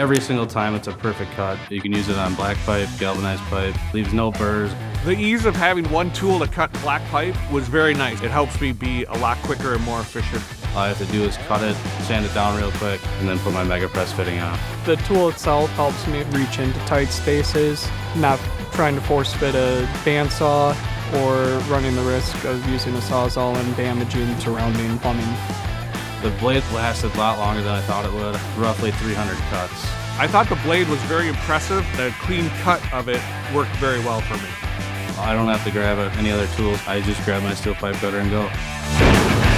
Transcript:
Every single time it's a perfect cut. You can use it on black pipe, galvanized pipe, leaves no burrs. The ease of having one tool to cut black pipe was very nice. It helps me be a lot quicker and more efficient. All I have to do is cut it, sand it down real quick, and then put my mega press fitting on. The tool itself helps me reach into tight spaces, not trying to force fit a bandsaw or running the risk of using a sawzall and damaging surrounding plumbing. The blade lasted a lot longer than I thought it would, roughly 300 cuts. I thought the blade was very impressive. The clean cut of it worked very well for me. I don't have to grab any other tools. I just grab my steel pipe cutter and go.